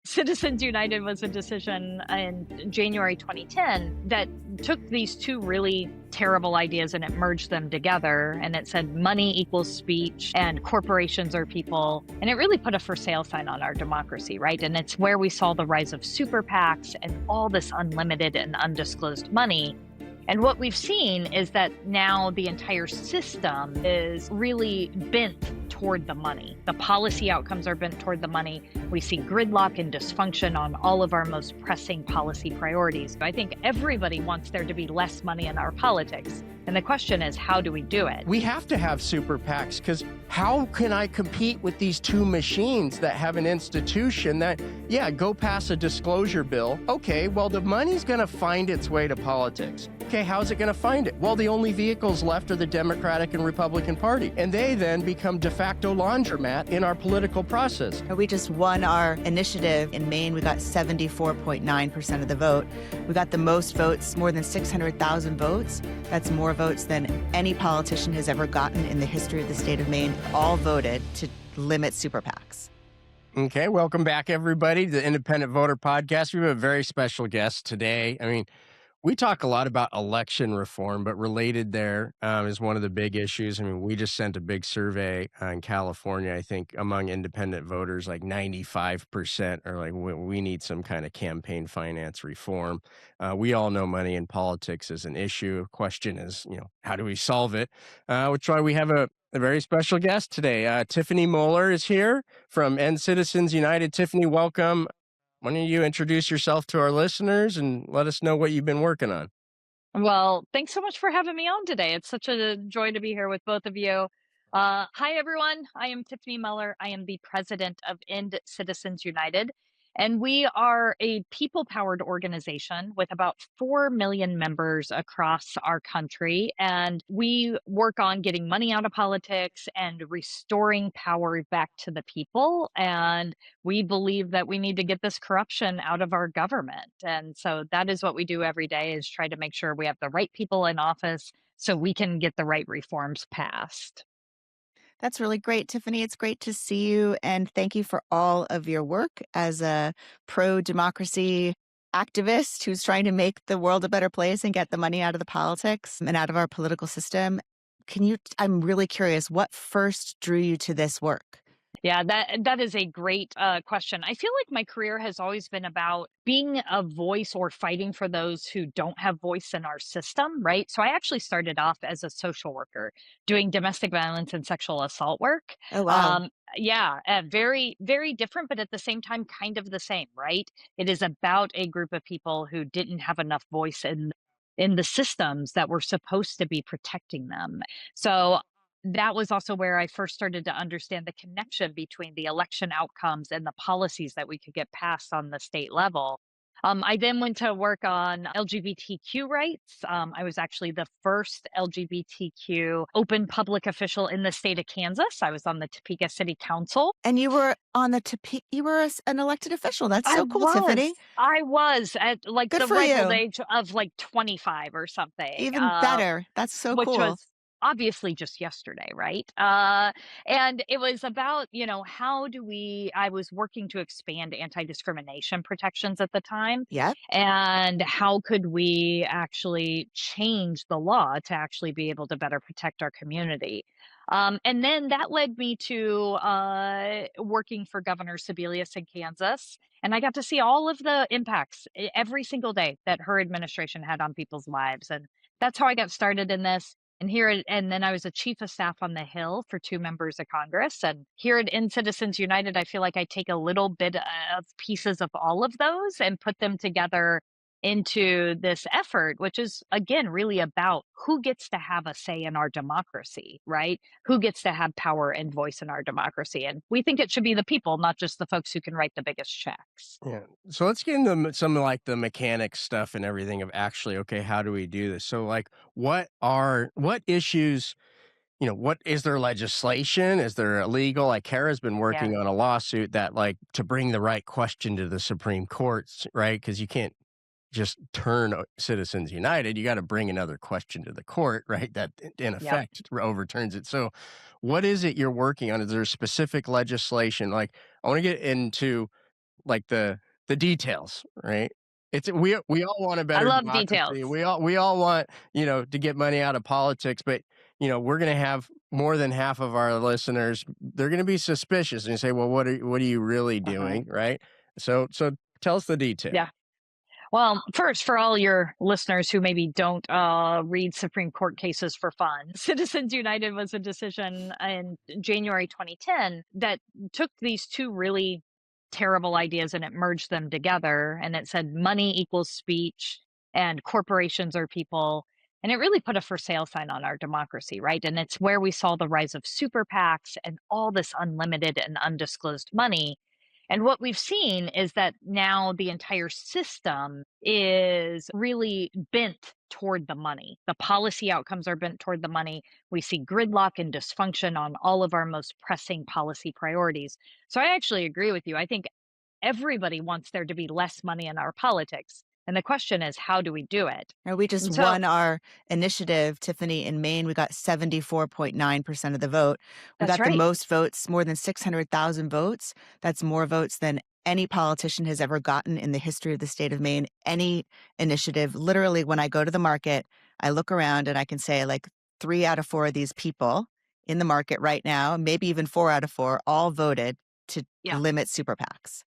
Citizens United was a decision in January 2010 that took these two really terrible ideas and it merged them together. And it said money equals speech and corporations are people. And it really put a for sale sign on our democracy, right? And it's where we saw the rise of super PACs and all this unlimited and undisclosed money. And what we've seen is that now the entire system is really bent toward the money. The policy outcomes are bent toward the money. We see gridlock and dysfunction on all of our most pressing policy priorities. I think everybody wants there to be less money in our politics. And the question is, how do we do it? We have to have super PACs because how can I compete with these two machines that have an institution that, yeah, go pass a disclosure bill. Okay, well, the money's going to find its way to politics. Okay, how's it going to find it? Well, the only vehicles left are the Democratic and Republican Party, and they then become de facto laundromat in our political process. We just won our initiative in Maine. We got 74.9% of the vote. We got the most votes, more than 600,000 votes. That's more votes than any politician has ever gotten in the history of the state of Maine. All voted to limit super PACs. Okay, welcome back, everybody, to the Independent Voter Podcast. We have a very special guest today. We talk a lot about election reform, but related there is one of the big issues. We just sent a big survey in California. I think among independent voters, like 95% are like, we need some kind of campaign finance reform. We all know money in politics is an issue. Question is, how do we solve it? Which is why we have a very special guest today. Tiffany Muller is here from End Citizens United. Tiffany, welcome. Why don't you introduce yourself to our listeners and let us know what you've been working on? Well, thanks so much for having me on today. It's such a joy to be here with both of you. Hi, everyone. I am Tiffany Muller. I am the president of End Citizens United. And we are a people powered organization with about 4 million members across our country. And we work on getting money out of politics and restoring power back to the people. And we believe that we need to get this corruption out of our government. And so that is what we do every day, is try to make sure we have the right people in office so we can get the right reforms passed. That's really great, Tiffany. It's great to see you. And thank you for all of your work as a pro-democracy activist who's trying to make the world a better place and get the money out of the politics and out of our political system. I'm really curious, what first drew you to this work? Yeah, that is a great question. I feel like my career has always been about being a voice or fighting for those who don't have voice in our system, right? So I actually started off as a social worker doing domestic violence and sexual assault work. Oh, wow. Yeah, very, very different, but at the same time, kind of the same, right? It is about a group of people who didn't have enough voice in the systems that were supposed to be protecting them. So that was also where I first started to understand the connection between the election outcomes and the policies that we could get passed on the state level. I then went to work on LGBTQ rights. I was actually the first LGBTQ open public official in the state of Kansas. I was on the Topeka City Council. And you were on the you were an elected official. That's so cool, Tiffany. I was at like Good the for ripe you. old age of like 25 or something. Even better. That's so Which cool. was obviously just yesterday, right? And it was about, I was working to expand anti-discrimination protections at the time. Yep. And how could we actually change the law to actually be able to better protect our community? And then that led me to working for Governor Sebelius in Kansas. And I got to see all of the impacts every single day that her administration had on people's lives. And that's how I got started in this. And then I was a chief of staff on the Hill for 2 members of Congress. And here at In Citizens United, I feel like I take a little bit of pieces of all of those and put them together into this effort, which is, again, really about who gets to have a say in our democracy, right? Who gets to have power and voice in our democracy. And we think it should be the people, not just the folks who can write the biggest checks. Yeah. So let's get into some of like the mechanics stuff and everything of actually, okay, how do we do this? So like, what issues, what is there legislation? Is there illegal? Like Cara's been working on a lawsuit that like to bring the right question to the Supreme Courts, right? Because you can't just turn Citizens United. You got to bring another question to the court, right? That in effect overturns it. So what is it you're working on? Is there specific legislation? Like I want to get into like the details, right? We all want a I better love democracy. details. We all want, to get money out of politics, but we're going to have more than half of our listeners. They're going to be suspicious and say, "Well, what are you really Uh-huh. doing?" Right? So tell us the detail. Yeah. Well, first, for all your listeners who maybe don't read Supreme Court cases for fun, Citizens United was a decision in January 2010 that took these two really terrible ideas and it merged them together. And it said money equals speech and corporations are people. And it really put a for sale sign on our democracy, right? And it's where we saw the rise of super PACs and all this unlimited and undisclosed money. And what we've seen is that now the entire system is really bent toward the money. The policy outcomes are bent toward the money. We see gridlock and dysfunction on all of our most pressing policy priorities. So I actually agree with you. I think everybody wants there to be less money in our politics. And the question is, how do we do it? And we just And so won our initiative, Tiffany, in Maine. We got 74.9% of the vote. We that's got the right. most votes, more than 600,000 votes. That's more votes than any politician has ever gotten in the history of the state of Maine. Any initiative, literally, when I go to the market, I look around and I can say, like, 3 out of 4 of these people in the market right now, maybe even 4 out of 4, all voted to Yeah. limit super PACs.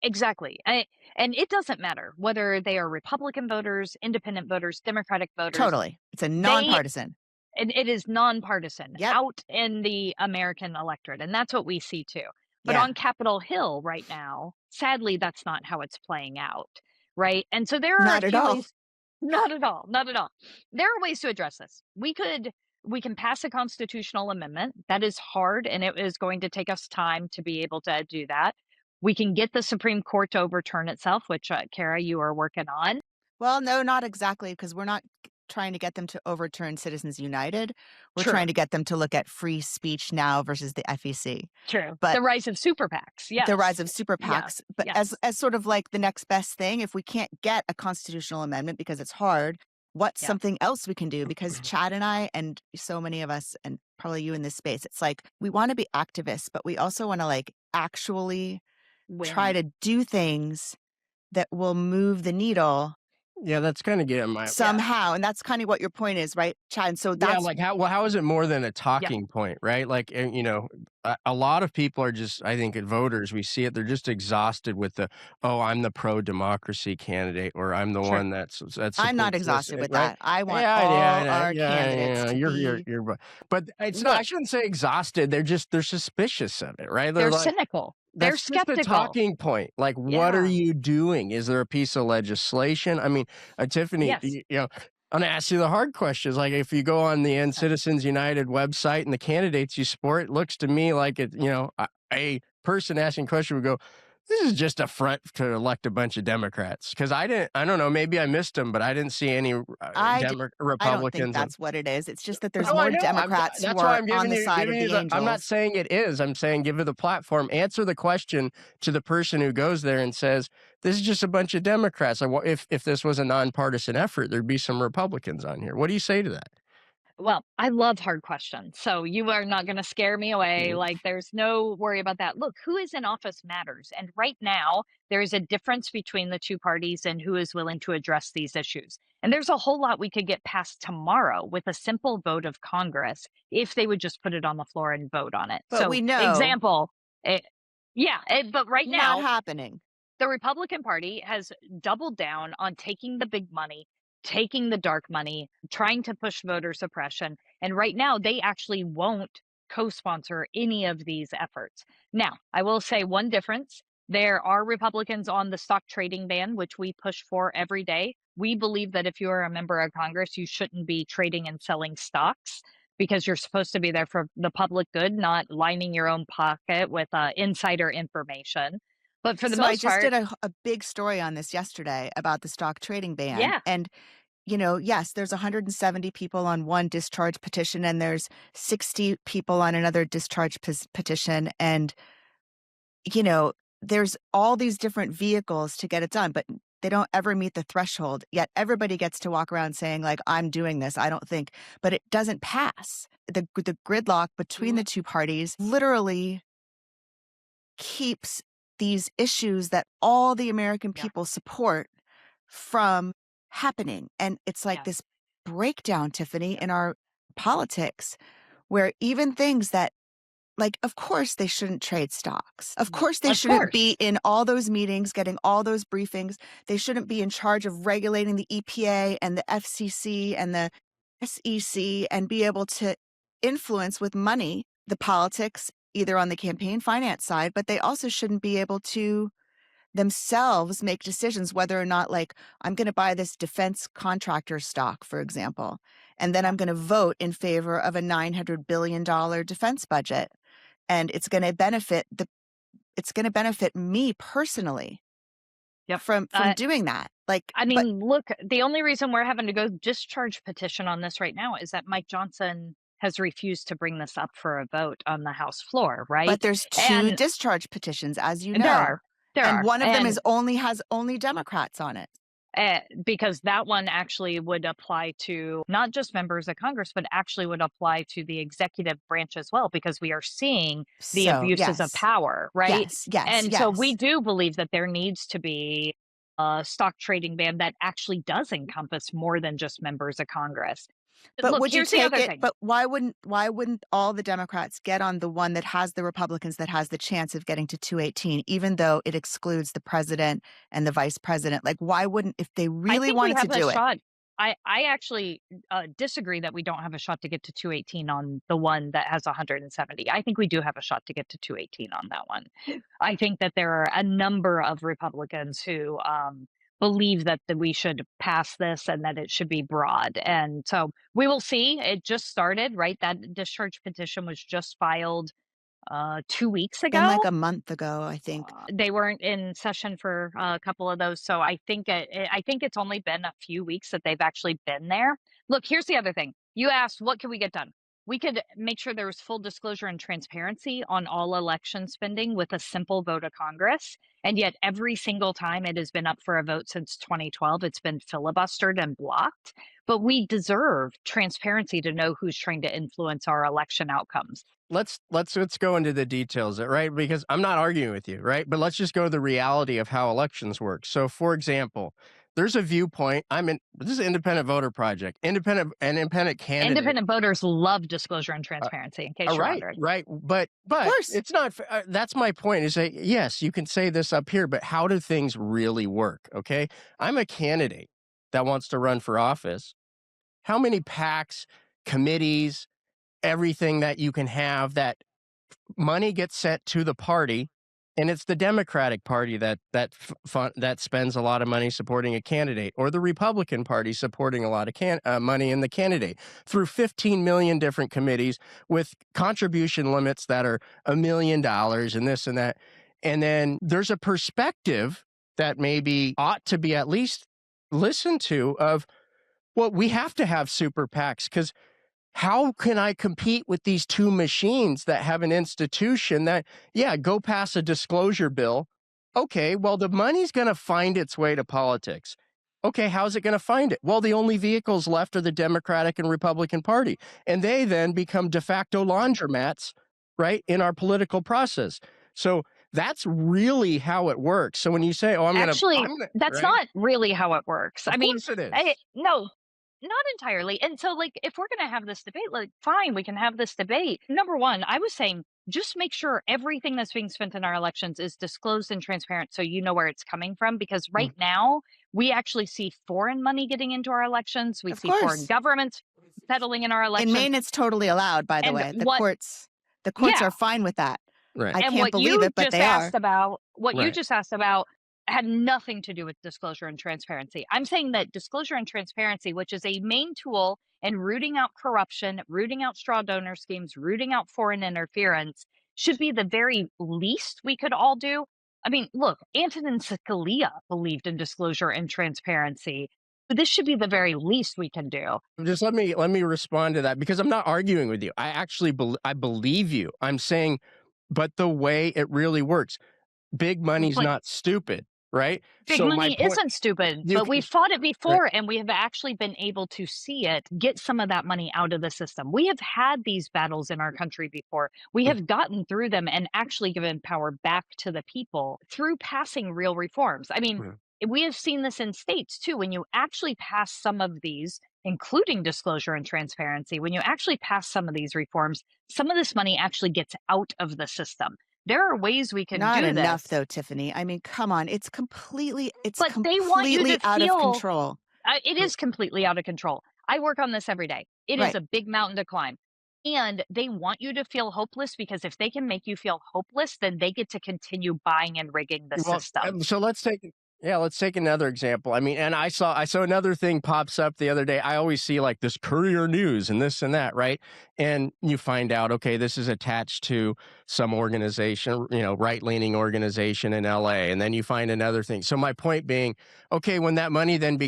Exactly. And it doesn't matter whether they are Republican voters, independent voters, Democratic voters. Totally. It's a They nonpartisan. it is nonpartisan Yep. out in the American electorate, and that's what we see too. But Yeah. on Capitol Hill right now, sadly, that's not how it's playing out, right? And so there are a Not at few all. ways. Not at all, not at all. There are ways to address this. We can pass a constitutional amendment. That is hard, and it is going to take us time to be able to do that. We can get the Supreme Court to overturn itself, which, Cara, you are working on. Well, no, not exactly, because we're not trying to get them to overturn Citizens United. We're True, trying to get them to look at free speech now versus the FEC. true. But The rise of super PACs. the rise Yes. of super Yeah. PACs, but Yes. as sort of like the next best thing, if we can't get a constitutional amendment because it's hard, what's Yeah. something else we can do? Because Chad and I, and so many of us, and probably you in this space, it's like we want to be activists, but we also want to like actually try Win. to do things that will move the needle Yeah, that's kind of getting my somehow. And that's kind of what your point is, right, Chad? And so Yeah, that's like how is it more than a Yeah. talking point, right? Like, a lot of people are just, I think, voters, we see it, they're just exhausted with oh, I'm the pro-democracy candidate, or I'm the Sure. one that's I'm not supports this, exhausted with right? that. I want Yeah, yeah, all yeah, our yeah, candidates yeah, to be but it's not, I Look, shouldn't say exhausted, they're suspicious of it, right? They're they're like, cynical. They're that's just a skeptical. talking point. Like, what are Yeah. you doing? Is there a piece of legislation? I mean, Tiffany, Yes. I'm gonna ask you the hard questions. Like, if you go on the Citizens United website and the candidates you support, it looks to me like a person asking a question would go, "This is just a front to elect a bunch of Democrats." Because I don't know, maybe I missed them, but I didn't see any I I don't think Republicans. that's what it is. It's just that there's No, I more know. Democrats who That's why are I'm on giving the you side of the I'm not angels. saying it is. I'm saying give it the platform. Answer the question to the person who goes there and says, "This is just a bunch of Democrats." Like, if this was a nonpartisan effort, there'd be some Republicans on here. What do you say to that? Well, I love hard questions. So you are not going to scare me away. Mm. Like, there's no worry about that. Look, who is in office matters. And right now, there is a difference between the two parties and who is willing to address these issues. And there's a whole lot we could get past tomorrow with a simple vote of Congress if they would just put it on the floor and vote on it. But So, we know example, but right not now, happening. the Republican Party has doubled down on taking the big money, taking the dark money, trying to push voter suppression. And right now, they actually won't co sponsor any of these efforts. Now, I will say one difference. There are Republicans on the stock trading ban, which we push for every day. We believe that if you are a member of Congress, you shouldn't be trading and selling stocks because you're supposed to be there for the public good, not lining your own pocket with insider information. But for the So I most just part, did a big story on this yesterday about the stock trading ban. yeah, And, yes, there's 170 people on one discharge petition and there's 60 people on another discharge petition. And, there's all these different vehicles to get it done, but they don't ever meet the threshold. Yet everybody gets to walk around saying, like, I'm doing this. I don't think, but it doesn't pass. The gridlock between the two parties literally keeps these issues that all the American Yeah. people support from happening. And it's like Yes. this breakdown, Tiffany, in our politics, where even things that, like, of course they shouldn't trade stocks. Of course they Of shouldn't course. be in all those meetings, getting all those briefings. They shouldn't be in charge of regulating the EPA and the FCC and the SEC and be able to influence with money the politics, either on the campaign finance side, but they also shouldn't be able to themselves make decisions whether or not, like, I'm going to buy this defense contractor stock, for example, and then Yeah. I'm going to vote in favor of a $900 billion defense budget. And it's going to benefit me personally Yep. from doing that. Like, I but mean, look, the only reason we're having to go discharge petition on this right now is that Mike Johnson has refused to bring this up for a vote on the House floor, right? there's 2 And discharge petitions, as you there know. there And are. one of them And has only Democrats on it. because that one actually would apply to not just members of Congress, but actually would apply to the executive branch as well, because we are seeing the So, abuses of yes. power, right? Yes. And so we do believe that there needs to be a stock trading ban that actually does encompass more than just members of Congress. But Look, would you here's the take other it? thing. But why wouldn't all the Democrats get on the one that has the Republicans that has the chance of getting to 218, even though it excludes the president and the vice president? Like, why wouldn't, if they I really think we wanted to have a do it? shot. I actually disagree that we don't have a shot to get to 218 on the one that has 170. I think we do have a shot to get to 218 on that one. I think that there are a number of Republicans who believe that we should pass this and that it should be broad. And so we will see. It just started, right? That discharge petition was just filed 2 weeks And like ago. a month ago, I think. They weren't in session for a couple of those, so I think I think it's only been a few weeks that they've actually been there. Look, here's the other thing. You asked, what can we get done? We could make sure there was full disclosure and transparency on all election spending with a simple vote of Congress. And yet, every single time it has been up for a vote since 2012, it's been filibustered and blocked. But we deserve transparency to know who's trying to influence our election outcomes. Let's go into the details, right? Because I'm not arguing with you, right? But let's just go to the reality of how elections work. So, for example, there's a viewpoint. This is an independent voter project. An independent candidate. Independent voters love disclosure and transparency, in case you're wondering. Right. But course. it's not. That's my point. Is that yes, you can say this up here, but how do things really work? Okay, I'm a candidate that wants to run for office. How many PACs, committees, everything that you can have, that money gets sent to the party, and it's the Democratic Party that spends a lot of money supporting a candidate, or the Republican Party supporting a lot of money in the candidate through 15 million different committees with contribution limits that are $1 million and this and that. And then there's a perspective that maybe ought to be at least listened to of, well, we have to have super PACs because how can I compete with these two machines that have an institution that, yeah, go pass a disclosure bill? Okay, well, the money's going to find its way to politics. Okay, how's it going to find it? Well, the only vehicles left are the Democratic and Republican Party, and they then become de facto laundromats, right, in our political process. So that's really how it works. So when you say, "Oh, Actually, that's right? not really how it works. Of course it is. No, not entirely. And so, like, if we're going to have this debate, like, fine, we can have this debate. Number one, I was saying just make sure everything that's being spent in our elections is disclosed and transparent so you know where it's coming from. Because right now, we actually see foreign money getting into our elections. We Of see foreign course. governments settling in our elections. In Maine, it's totally allowed, by the And way. The what- courts Yeah. are fine with that. Right. I And can't what believe you it, but just they are. asked about, what you Right. just asked about had nothing to do with disclosure and transparency. I'm saying that disclosure and transparency, which is a main tool in rooting out corruption, rooting out straw donor schemes, rooting out foreign interference, should be the very least we could all do. I mean, look, Antonin Scalia believed in disclosure and transparency. This should be the very least we can do. Just let me respond to that, because I'm not arguing with you. I actually I believe you. I'm saying, but the way it really works, big money's But- not stupid, right? Big So my money point, isn't stupid, you but we can, fought it right? before and we have actually been able to see it get some of that money out of the system. We have had these battles in our country before. We have gotten through them and actually given power back to the people through passing real reforms. I mean, Mhm. we have seen this in states too. When you actually pass some of these, including disclosure and transparency, when you actually pass some of these reforms, some of this money actually gets out of the system. There are ways we can Not do enough this, though, Tiffany. I mean, come on. It's but they want you completely to out of feel control. it is completely out of control. I work on this every day. It is Right. a big mountain to climb. And they want you to feel hopeless because if they can make you feel hopeless, then they get to continue buying and rigging the Well, system. so let's take another example. I mean, and I saw another thing pops up the other day. I always see like this Courier News and this and that, right? And you find out, okay, this is attached to some organization, right-leaning organization in LA, and then you find another thing. So my point being, okay, when that money then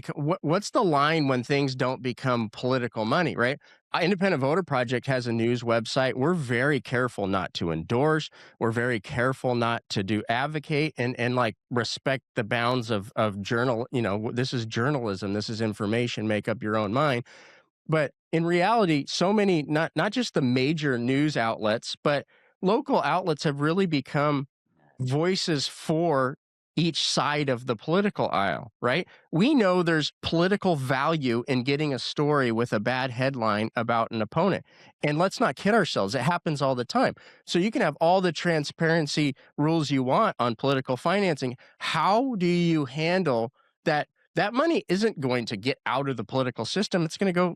what's the line when things don't become political money, right? Independent Voter Project has a news website. We're very careful not to endorse. We're very careful not to do advocate and like respect the bounds of journal. This is journalism. This is information. Make up your own mind. But in reality, so many, not just the major news outlets, but local outlets have really become voices for each side of the political aisle, right? We know there's political value in getting a story with a bad headline about an opponent. And let's not kid ourselves, it happens all the time. So you can have all the transparency rules you want on political financing. How do you handle that? That money isn't going to get out of the political system. It's going to go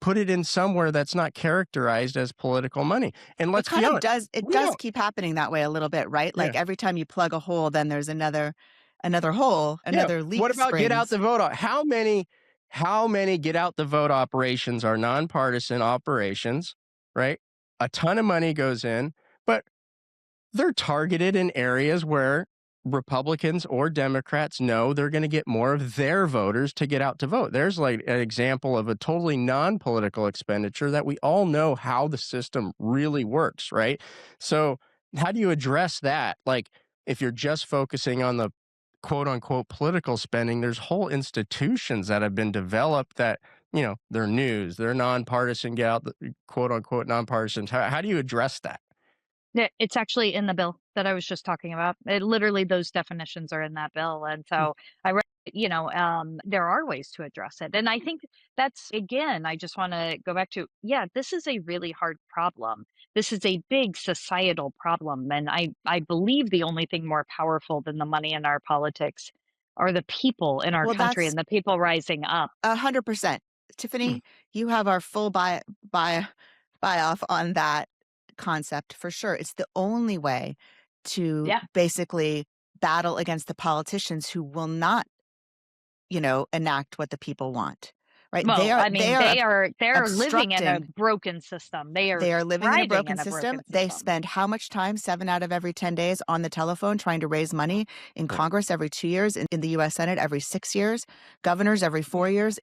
put it in somewhere that's not characterized as political money. And It let's be kind of honest, does it we does don't. keep happening that way a little bit, right? Yeah. Like every time you plug a hole, then there's another hole, Yeah. another What leak about get out springs. the vote? How many get out the vote operations are nonpartisan operations, right? A ton of money goes in, but they're targeted in areas where Republicans or Democrats know they're going to get more of their voters to get out to vote. There's like an example of a totally non-political expenditure that we all know how the system really works, right? So, how do you address that? Like, if you're just focusing on the quote unquote political spending, there's whole institutions that have been developed that, they're news, they're nonpartisan, get out the quote unquote nonpartisan. How do you address that? Yeah, it's actually in the bill that I was just talking about. It literally those definitions are in that bill, and so I read, there are ways to address it, and I think that's again, I just want to go back to, yeah, this is a really hard problem. This is a big societal problem, and I believe the only thing more powerful than the money in our politics are the people in our Well, country that's and the people rising up. 100%. Tiffany, you have our full buy off on that concept for sure. It's the only way to Yeah. basically battle against the politicians who will not, enact what the people want. Right? They Well, are I they mean, are they're living in a obstructing. broken system. They are They are living in a thriving broken in a system. broken They system. spend how much time? 7 out of every 10 days on the telephone trying to raise money. In Congress every 2 years, in the US Senate every 6 years, governors every 4 years.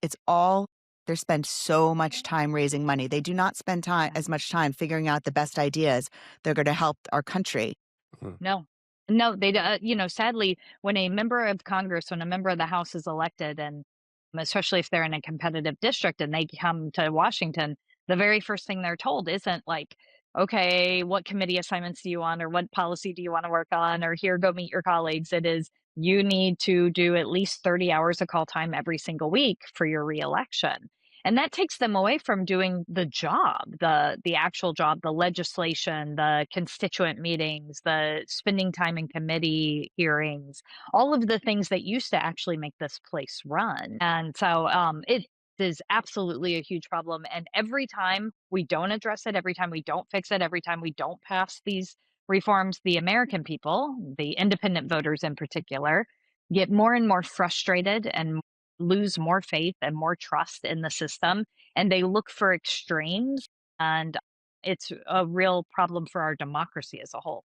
They spend so much time raising money. They do not spend time Yeah. as much time figuring out the best ideas they're going to help our country. Mhm. No. No, sadly, when a member of Congress, when a member of the House is elected, and especially if they're in a competitive district and they come to Washington, the very first thing they're told isn't like, okay, what committee assignments do you want, or what policy do you want to work on, or here, go meet your colleagues. It is, you need to do at least 30 hours of call time every single week for your reelection. And that takes them away from doing the job, the actual job, the legislation, the constituent meetings, the spending time in committee hearings, all of the things that used to actually make this place run. And so it is absolutely a huge problem. And every time we don't address it, every time we don't fix it, every time we don't pass these reforms, the American people, the independent voters in particular, get more and more frustrated and lose more faith and more trust in the system, and they look for extremes, and it's a real problem for our democracy as a whole.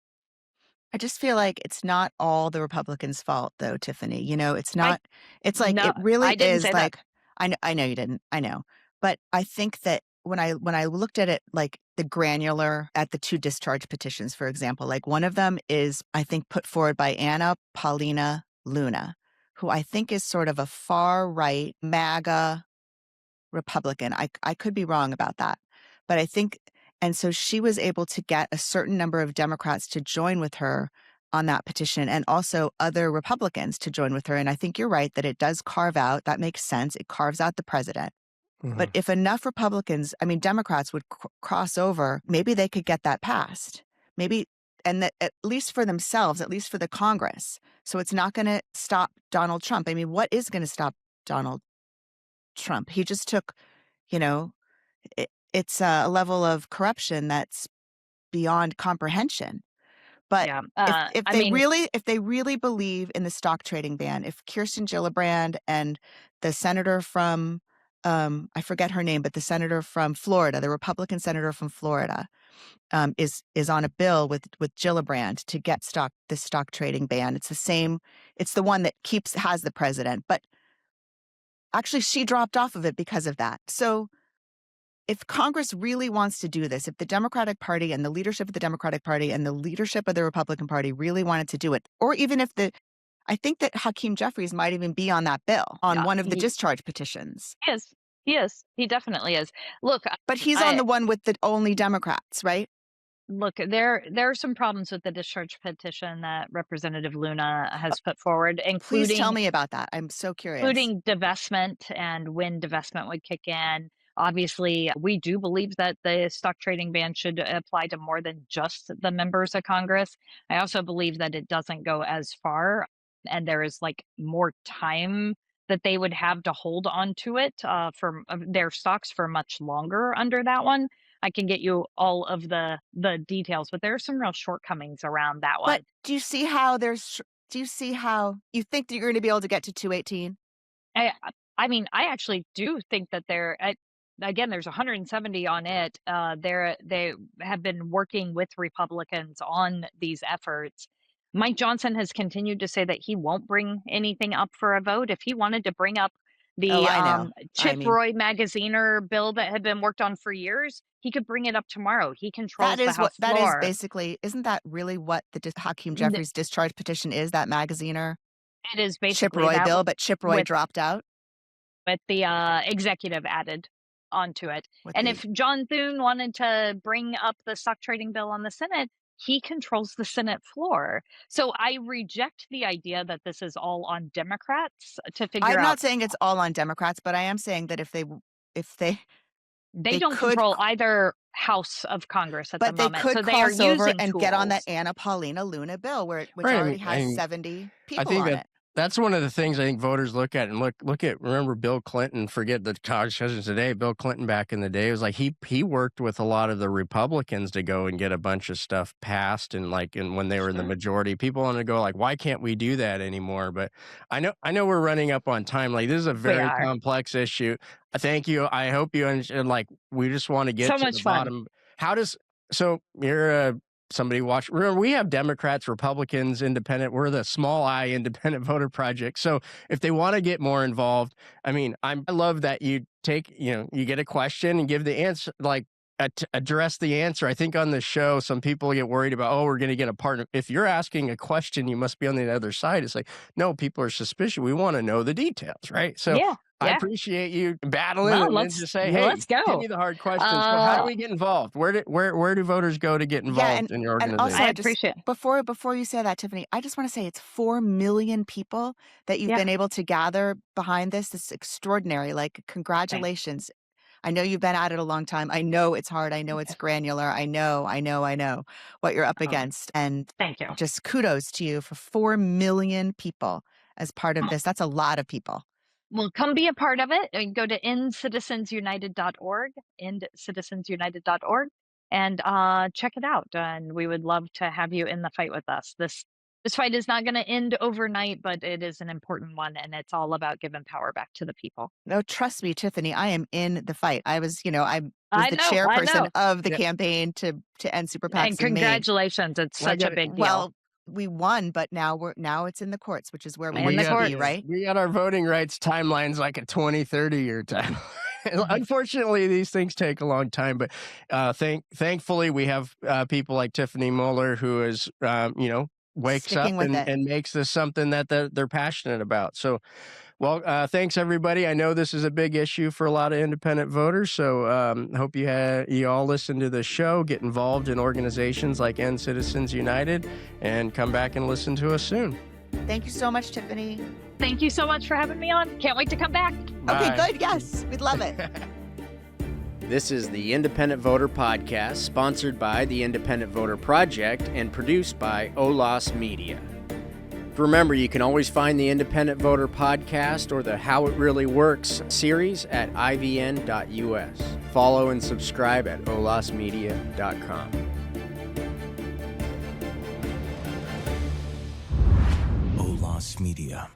I just feel like it's not all the Republicans' fault though, Tiffany. It's I not it's like No, it really I didn't is say that. like I know you didn't. I know. But I think that when I looked at it like the granular at the 2 discharge petitions, for example, like one of them is I think put forward by Anna Paulina Luna, who I think is sort of a far right MAGA Republican. I could be wrong about that, but I think, and so she was able to get a certain number of Democrats to join with her on that petition, and also other Republicans to join with her. And I think you're right that it does carve out, that makes sense. It carves out the president. But if enough Republicans, I mean, Democrats would cross over, maybe they could get that passed. Maybe, and that at least for themselves, at least for the Congress. So it's not going to stop Donald Trump. I mean, what is going to stop Donald Trump? He just took, you know, it's a level of corruption that's beyond comprehension. But Yeah. if I they mean, really believe in the stock trading ban, if Kirsten Gillibrand and the senator from I forget her name, but the senator from Florida, the Republican senator from Florida, is on a bill with Gillibrand to get this stock trading ban. It's the same. It's the one that has the president, but actually she dropped off of it because of that. So if Congress really wants to do this, if the Democratic Party and the leadership of the Democratic Party and the leadership of the Republican Party really wanted to do it, or even if I think that Hakeem Jeffries might even be on that bill, on yeah, one of the discharge petitions. he is. He is. He definitely is. Look, But he's on I the one with the only Democrats, right? look, there are some problems with the discharge petition that Representative Luna has put forward, Please tell including me about that. I'm so curious. divestment and when divestment would kick in. Obviously, we do believe that the stock trading ban should apply to more than just the members of Congress. I also believe that it doesn't go as far, and there is like more time that they would have to hold on to it for their stocks for much longer under that one. I can get you all of the details, but there are some real shortcomings around that one. But do you see how you think that you're going to be able to get to 218? I I mean, I actually do think that again, there's 170 on it. They have been working with Republicans on these efforts. Mike Johnson has continued to say that he won't bring anything up for a vote. If he wanted to bring up Oh, the I know. Chip Roy Magaziner bill that had been worked on for years, he could bring it up tomorrow. He controls the House that is floor. basically, isn't that really what the Hakeem N- Jeffries discharge petition is, that Magaziner It is Chip basically Roy that bill, but Chip Roy with dropped out the executive added onto it. with And the if John Thune wanted to bring up the stock trading bill on the Senate, he controls the Senate floor. So I reject the idea that this is all on Democrats to figure I'm out. not saying it's all on Democrats, but I am saying that if they They they don't could control either house of Congress at the but they moment. could So they are cross over using and get on that tools. Anna Paulina Luna bill which Right. already has I 70 I people think on that it. that's one of the things I think voters look at and look at. Remember Bill Clinton? Forget the college discussions today. Bill Clinton back in the day was like he worked with a lot of the Republicans to go and get a bunch of stuff passed, and when they were in the Sure. majority, people want to go like, why can't we do that anymore? But I know we're running up on time. Like this is a We very are. complex issue. Thank you. I hope you understand. Like we just want to get So to the much fun. bottom. How does so you're a somebody watch. Remember, we have Democrats, Republicans, Independent. We're the small I independent voter project. So if they want to get more involved, I mean, I love that you take, you get a question and give the answer, like address the answer. I think on the show, some people get worried about, oh, we're going to get a partner. If you're asking a question, you must be on the other side. It's like, no, people are suspicious. We want to know the details, right? So Yeah. I Yeah. appreciate you battling Well, and then just say, hey, let's give go. me the hard questions. So how do we get involved? Where do voters go to get Yeah, involved in your and also organization? I I just appreciate. before you say that, Tiffany, I just want to say it's 4 million people that you've Yeah. been able to gather behind this. This is extraordinary. Like, Thanks. congratulations. I know you've been at it a long time. I know it's hard. I know it's granular. I know what you're up Oh, against. And thank you. just kudos to you for 4 million people as part of this. That's a lot of people. Well, come be a part of it. Go to endcitizensunited.org, endcitizensunited.org, and check it out. And we would love to have you in the fight with us. This fight is not going to end overnight, but it is an important one, and it's all about giving power back to the people. No, trust me, Tiffany, I am in the fight. I was the I chairperson know. of the Yeah. campaign to end super And PACs in Maine. congratulations. It's Well, I such a got it. big deal. Well, we won, but now it's in the courts, which is where we In need the to courts. be, right? We got our voting rights timelines like a 20, 30-year time. Unfortunately, these things take a long time, but thankfully we have people like Tiffany Muller who is, wakes up Sticking with it. and makes this something that they're passionate about. So, well, thanks everybody. I know this is a big issue for a lot of independent voters. So, hope you all listen to the show, get involved in organizations like End Citizens United, and come back and listen to us soon. Thank you so much, Tiffany. Thank you so much for having me on. Can't wait to come back. Okay, Bye. good. Yes, we'd love it. This is the Independent Voter Podcast, sponsored by the Independent Voter Project and produced by OLAS Media. Remember, you can always find the Independent Voter Podcast or the How It Really Works series at ivn.us. Follow and subscribe at olasmedia.com. OLAS Media.